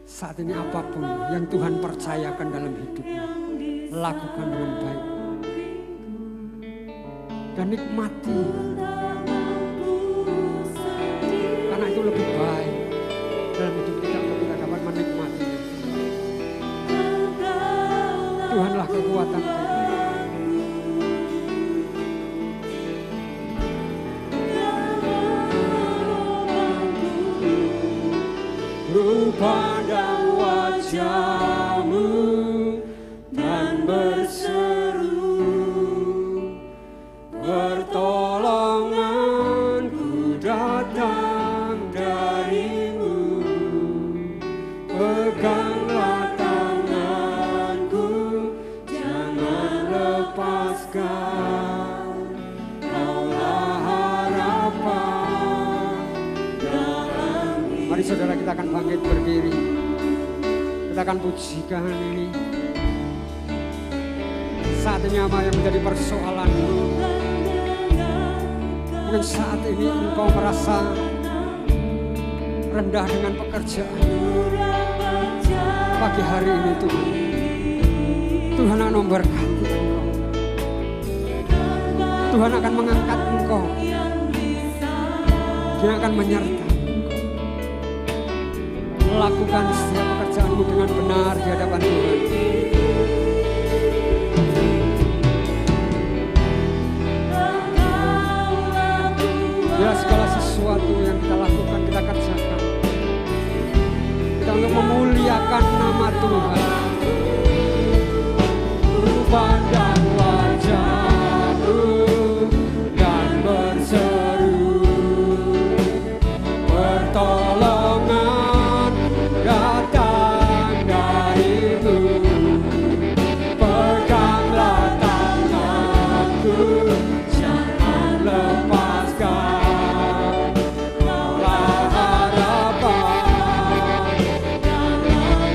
Saat ini apapun yang Tuhan percayakan dalam hidupmu, lakukan dengan baik. Dan nikmati. Karena itu lebih baik dalam hidup kita kalau kita dapat menikmati. Tuhanlah kekuatan kita. Pandang wajah-Mu dan berseru, pertolonganku datang dari-Mu, peganglah tanganku, jangan lepaskan, Kaulah harapan dalam hidup. Mari saudara kita akan bangkit berdiri. Kita akan pujikan ini. Saat ini apa yang menjadi persoalan? Mungkin saat ini engkau merasa rendah dengan pekerjaan. Apa pagi hari ini Tuhan, Tuhan akan memberkati Engkau. Tuhan akan mengangkat Engkau. Dia akan menyertai Engkau. Lakukan setiap pekerjaanmu dengan benar di hadapan Tuhan. Ya, segala sesuatu yang kita lakukan, kita kerjakan, kita untuk memuliakan nama Tuhan. Pandang wajah-Mu dan berseru, pertolongan datang dari-Mu. Peganglah tanganku, jangan lepaskan. Kaulah harapan dalam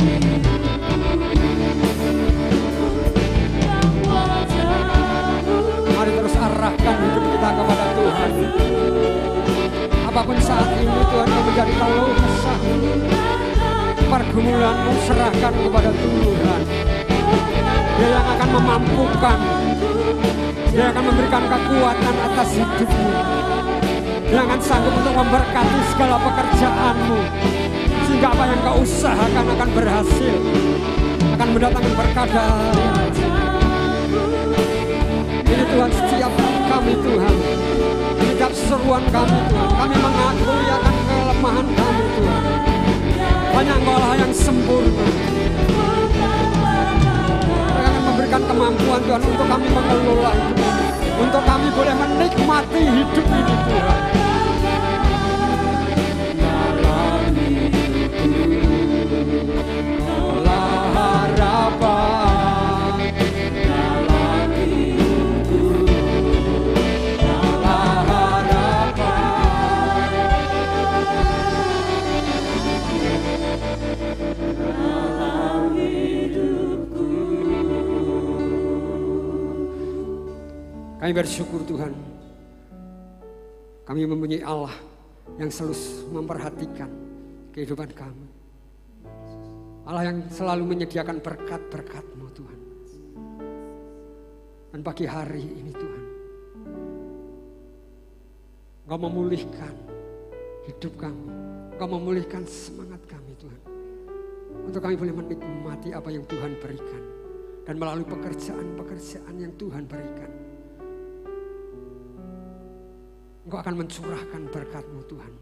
Mari terus arahkan hidup kita kepada Tuhan. Apapun saat ini Tuhan yang menjadi keluh kesah, pergumulanmu serahkan kepada Tuhan. Dia yang akan memampukan, Dia akan memberikan kekuatan atas hidupmu. Dia akan sanggup untuk memberkati segala pekerjaanmu, sehingga apa yang kau usahakan akan berhasil, akan mendatangkan berkah dari ini Tuhan. Setiap kami Tuhan, setiap seruan kami Tuhan, kami mengakui akan kelemahan kami Tuhan. Hanya Engkau-lah yang sempurna. Engkau akan memberikan kemampuan Tuhan untuk kami mengelola hidup ini, untuk kami boleh menikmati hidup ini Tuhan. Dalam hidupku, Kaulah harapan. Dalam hidupku, Kaulah harapan. Dalam hidupku. Kami bersyukur Tuhan, kami mempunyai Allah yang selalu memperhatikan kehidupan kami. Allah yang selalu menyediakan berkat-berkat-Mu Tuhan. Dan pagi hari ini Tuhan, Engkau memulihkan hidup kami, Engkau memulihkan semangat kami Tuhan, untuk kami boleh menikmati apa yang Tuhan berikan, dan melalui pekerjaan-pekerjaan yang Tuhan berikan, Engkau akan mencurahkan berkat-Mu Tuhan.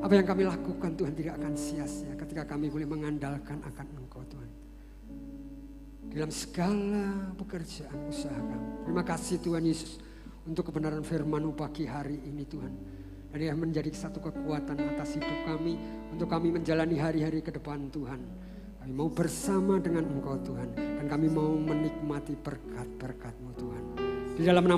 Apa yang kami lakukan Tuhan tidak akan sia-sia ketika kami boleh mengandalkan akan Engkau Tuhan, dalam segala pekerjaan usaha kami. Terima kasih Tuhan Yesus untuk kebenaran firman-Mu pagi hari ini Tuhan. Dan yang menjadi satu kekuatan atas hidup kami, untuk kami menjalani hari-hari ke depan Tuhan. Kami mau bersama dengan Engkau Tuhan, dan kami mau menikmati berkat-berkat-Mu Tuhan. Di dalam nama